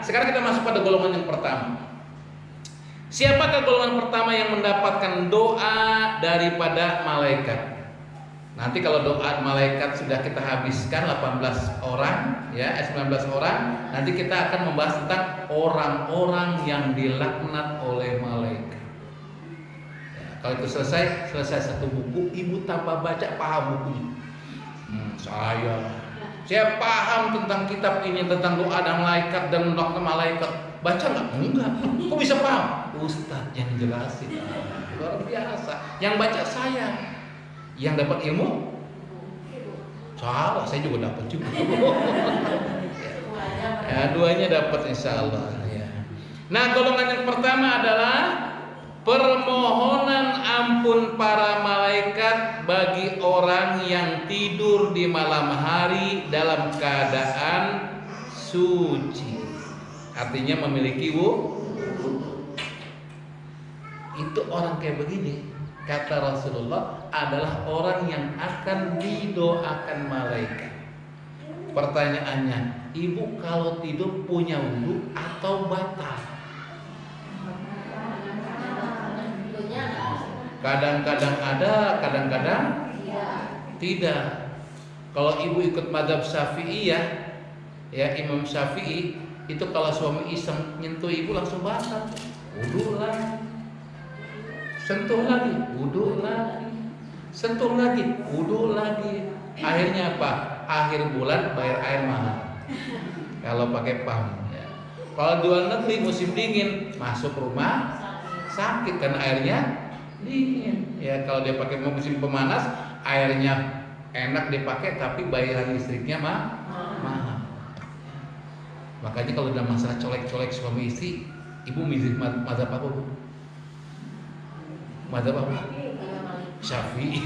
sekarang kita masuk pada golongan yang pertama. Siapakah golongan pertama yang mendapatkan doa daripada malaikat? Nanti kalau doa malaikat sudah kita habiskan 18 orang, ya, 19 orang, nanti kita akan membahas tentang orang-orang yang dilaknat oleh malaikat. Ya, kalau itu selesai satu buku, ibu tanpa baca paham bukunya. Saya paham tentang kitab ini, tentang doa dan malaikat dan doa malaikat. Baca nggak? Enggak. Kok bisa paham? Ustadz yang jelasin. Luar biasa. Yang baca saya. Yang dapat ilmu? Salah, saya juga dapat juga. Ya, duanya dapat insya Allah. Ya. Nah, golongan yang pertama adalah permohonan ampun para malaikat bagi orang yang tidur di malam hari dalam keadaan suci. Artinya memiliki wudu. Itu orang kayak begini, kata Rasulullah, adalah orang yang akan didoakan malaikat. Pertanyaannya, ibu kalau tidur punya wudu atau batal? Kadang-kadang ada, kadang-kadang tidak. Kalau ibu ikut mazhab Syafi'i ya Imam Syafi'i itu kalau suami iseng nyentuh ibu langsung batal. Wudu lagi, sentuh lagi, wudu lagi, sentuh lagi, wudu lagi. Akhirnya apa? Akhir bulan bayar air mahal. Kalau pakai pam. Ya. Kalau luar negeri musim dingin masuk rumah sakit karena airnya dingin. Ya kalau dia pakai musim pemanas airnya enak dipakai tapi bayaran listriknya mahal. Makanya kalau ada masalah colek-colek suami istri, ibu milih mazhab apa, Bu? Mazhab apa? Syafi'i.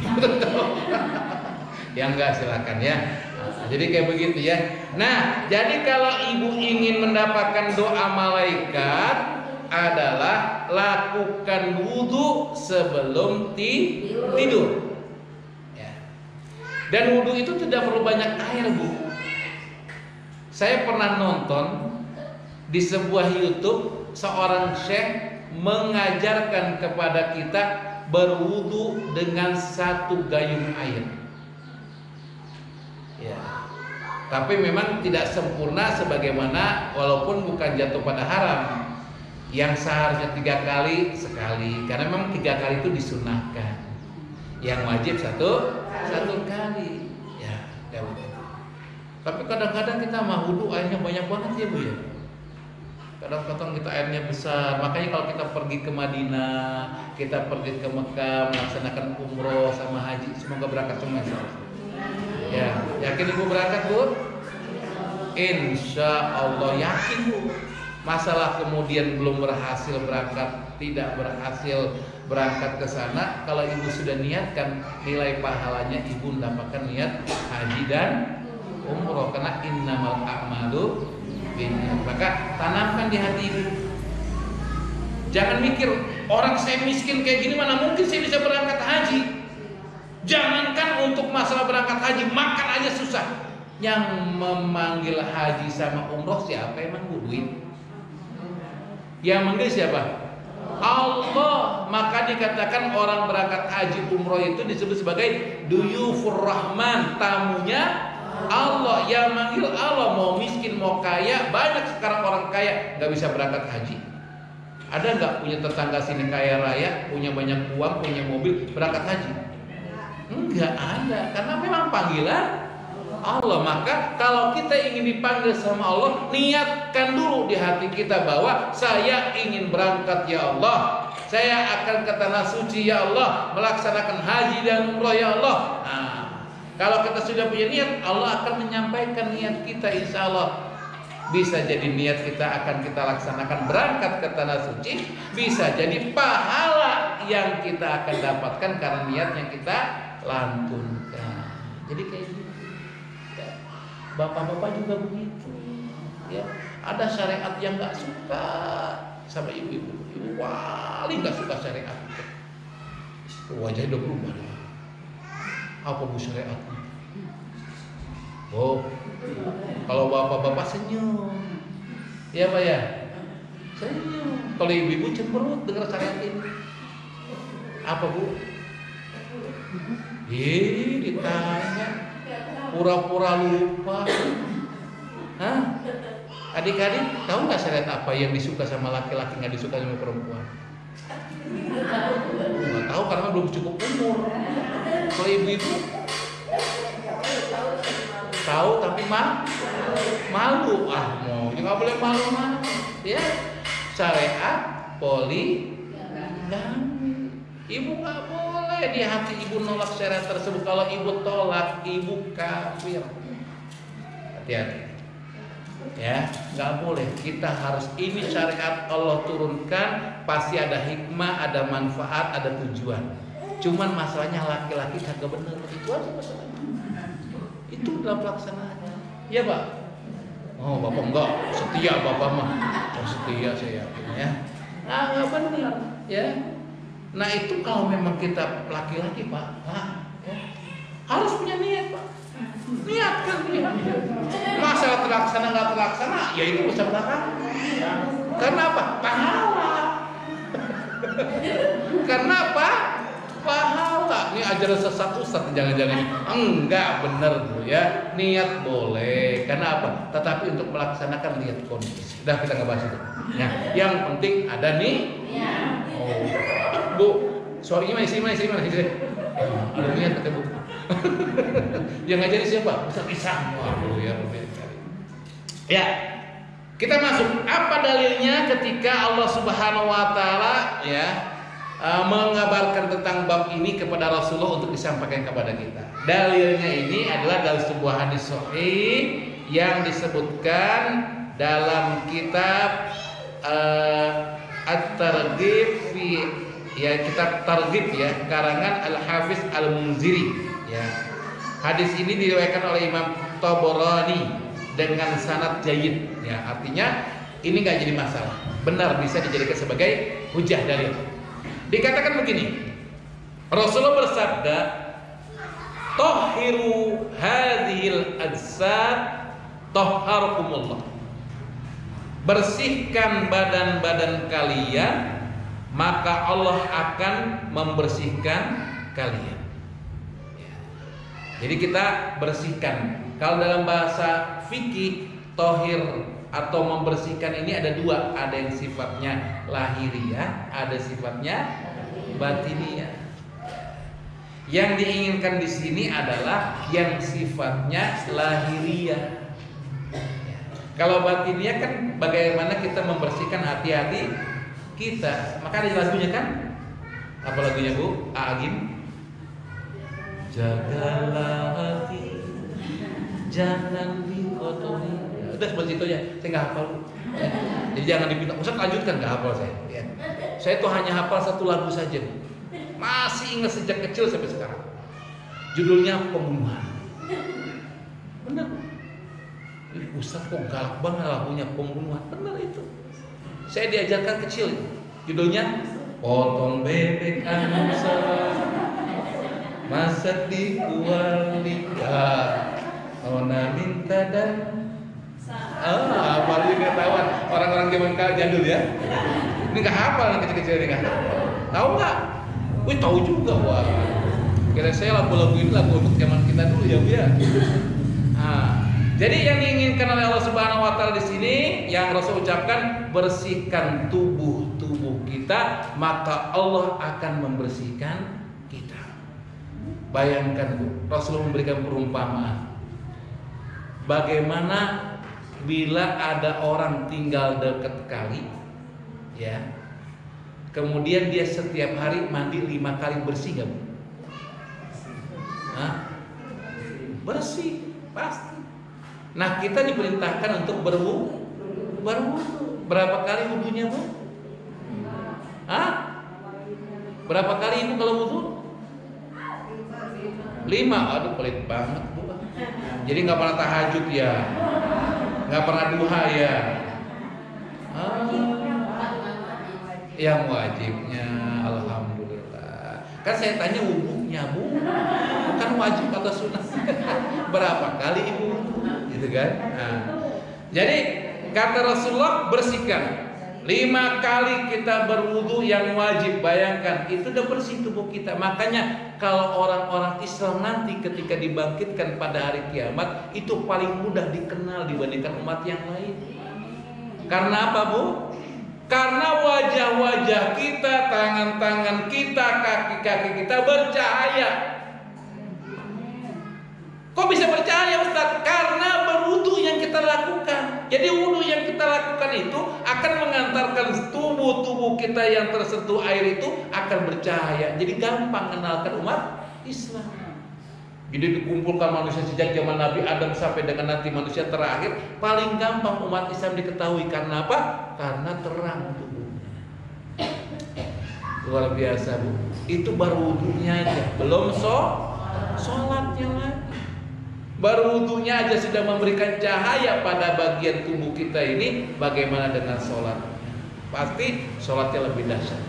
Ya enggak, silakan ya. Nah, jadi kayak begitu ya. Nah, jadi kalau ibu ingin mendapatkan doa malaikat adalah lakukan wudu sebelum tidur. Ya. Dan wudu itu tidak perlu banyak air, Bu. Saya pernah nonton di sebuah YouTube seorang syekh mengajarkan kepada kita berwudu dengan satu gayung air. Ya. Tapi memang tidak sempurna sebagaimana walaupun bukan jatuh pada haram. Yang seharusnya 3 kali sekali, karena memang 3 kali itu disunahkan. Yang wajib satu kali. Ya, tapi kadang-kadang kita mah wudu airnya banyak banget ya, Bu ya. Kadang-kadang kita airnya besar. Makanya kalau kita pergi ke Madinah, kita pergi ke Mekah melaksanakan umroh sama haji, semoga berangkat semua. Ya, yakin ibu berangkat, Bu? Insya Allah yakin, Bu. Masalah kemudian belum berhasil berangkat, tidak berhasil berangkat ke sana, kalau ibu sudah niatkan, nilai pahalanya ibu mendapatkan niat haji dan umroh, karena innamal a'malu binniyat. Maka tanamkan di hati ibu. Jangan mikir orang saya miskin kayak gini mana mungkin saya bisa berangkat haji. Jangankan untuk masalah berangkat haji, makan aja susah. Yang memanggil haji sama umroh siapa emang, Bu? Duit. Yang manggil siapa? Allah. Maka dikatakan orang berangkat haji umroh itu disebut sebagai duyufur rahman, tamunya Allah. Yang manggil Allah, mau miskin mau kaya. Banyak sekarang orang kaya nggak bisa berangkat haji. Ada nggak punya tetangga sini kaya raya, punya banyak uang, punya mobil, berangkat haji? Enggak ada, karena memang panggilan Allah. Maka kalau kita ingin dipanggil sama Allah, niatkan dulu di hati kita bahwa saya ingin berangkat ya Allah, saya akan ke tanah suci ya Allah, melaksanakan haji dan umroh ya Allah. Nah, kalau kita sudah punya niat, Allah akan menyampaikan niat kita, insya Allah. Bisa jadi niat kita akan kita laksanakan berangkat ke tanah suci, bisa jadi pahala yang kita akan dapatkan karena niat yang kita lantunkan. Jadi kayak gitu. Bapak-bapak juga begitu. Ya, ada syariat yang nggak suka sama ibu-ibu. Ibu paling nggak suka syariat. Wajahnya udah berubah. Apa Bu syariatnya? Oh, kalau bapak-bapak senyum. Iya Pak ya? Senyum. Kalau ibu-ibu cemberut dengar syariat ini. Apa Bu? Ditanya. Pura-pura lupa. Hah? Adik-adik tahu nggak syariat apa yang disuka sama laki-laki nggak disuka sama perempuan? Nggak tahu karena belum cukup umur. Kalau ibu-ibu tahu tapi malu. Mau nggak boleh malu-malu ya. Syariat poligami. Ibu nggak boleh di hati ibu nolak syariat tersebut. Kalau ibu tolak, ibu kafir. Hati-hati. Ya, nggak boleh. Kita harus ini syariat Allah turunkan, pasti ada hikmah, ada manfaat, ada tujuan. Cuman masalahnya laki-laki kagak bener. Itu aja masalahnya. Itu dalam pelaksanaannya. Ya Pak. Oh Bapak enggak setia Bapak mah. Oh setia saya yakin ya. Nah nggak benar ya. Nah itu kalau memang kita laki-laki Pak ya, harus punya niat Pak. Niatkan. Masalah terlaksana nggak terlaksana, ya itu urusan belakang. Karena apa? Pahala. Karena apa? Pahala. Ini ajaran sesat Ustaz, jangan-jangan enggak benar Bu ya. Niat boleh. Karena apa? Tetapi untuk melaksanakan lihat kondisi. Udah kita nggak bahas itu. Ya, yang penting ada nih. Oh, Bu, suaranya mana? Ada niat kata Bu. Yang ngajarin siapa? Ustaz Isam. Waduh ya, ya. Kita masuk. Apa dalilnya ketika Allah Subhanahu wa taala ya mengabarkan tentang bab ini kepada Rasulullah untuk disampaikan kepada kita. Dalilnya ini adalah dari sebuah hadis sahih yang disebutkan dalam kitab At-Targhib fi ya kitab Targhib ya karangan Al-Hafiz Al-Munziri ya. Hadis ini diriwayatkan oleh Imam Tabarani dengan sanad jayyid ya. Artinya ini enggak jadi masalah. Benar bisa dijadikan sebagai hujah dalil. Dikatakan begini, Rasulullah bersabda, "Tahhiru hadhil ajsad tahharukumullah." Bersihkan badan-badan kalian, maka Allah akan membersihkan kalian. Jadi kita bersihkan. Kalau dalam bahasa fikih, tahhir atau membersihkan ini ada dua, ada yang sifatnya lahiriah, ada sifatnya batiniah. Yang diinginkan di sini adalah yang sifatnya lahiriah. Kalau batiniah kan bagaimana kita membersihkan hati-hati kita. Maka ada lagunya kan? Apa lagunya Bu? Agim. Jagalah hati, jangan dikotori. Udah seperti itu ya, saya nggak hafal. Jadi jangan dipinta, Ustaz lanjutkan, nggak hafal saya. Ya. Saya tuh hanya hafal satu lagu saja, masih ingat sejak kecil sampai sekarang. Judulnya Pembunuhan. Benar. Ustaz kok galak banget lagunya Pembunuhan. Benar itu. Saya diajarkan kecil itu. Judulnya Potong bebek angsa, masak di kualiga, ona minta dan apalagi ketahuan orang-orang zaman jadul ya. Ini nggak hafal yang kecil-kecil ini nggak. Tahu nggak? Wih tahu juga wah. Kira saya lagu-lagu ini lagu untuk zaman kita dulu ya Bu ya. Jadi yang diinginkan oleh Allah Subhanahu Wa Taala di sini yang Rasul ucapkan, bersihkan tubuh kita, maka Allah akan membersihkan kita. Bayangkan Bu, Rasul memberikan perumpamaan. Bagaimana bila ada orang tinggal dekat kali, ya, kemudian dia setiap hari mandi 5 kali, bersih nggak Bu? Bersih, pasti. Nah kita diperintahkan untuk berwudu. Berapa kali wudunya Bu? Berapa kali Ibu kalau wudu? 5. Aduh pelit banget Bu. Jadi nggak pernah tahajud ya, nggak pernah duha ya. Yang wajibnya, alhamdulillah. Kan saya tanya wudunya Bu, bukan wajib atau sunat. Berapa kali Ibu wudu, gitu kan? Jadi Kata Rasulullah, bersihkan. 5 kali kita berwudu yang wajib. Bayangkan, itu udah bersih tubuh kita. Makanya kalau orang-orang Islam nanti ketika dibangkitkan pada hari kiamat, itu paling mudah dikenal dibandingkan umat yang lain. Karena apa, Bu? Karena wajah-wajah kita, tangan-tangan kita, kaki-kaki kita bercahaya. Kok bisa bercahaya, Ustaz? Karena berwudu yang kita lakukan. Jadi wudu yang kita lakukan itu akan mengantarkan tubuh-tubuh kita yang tersentuh air itu akan bercahaya. Jadi gampang kenalkan umat Islam. Jadi dikumpulkan manusia sejak zaman Nabi Adam sampai dengan nanti manusia terakhir, paling gampang umat Islam diketahui. Karena apa? Karena terang tubuhnya. Luar biasa, Bu. Itu baru wudunya aja, belum sholatnya lagi. Baru wudunya aja sudah memberikan cahaya pada bagian tubuh kita ini. Bagaimana dengan sholat? Pasti sholatnya lebih dahsyat.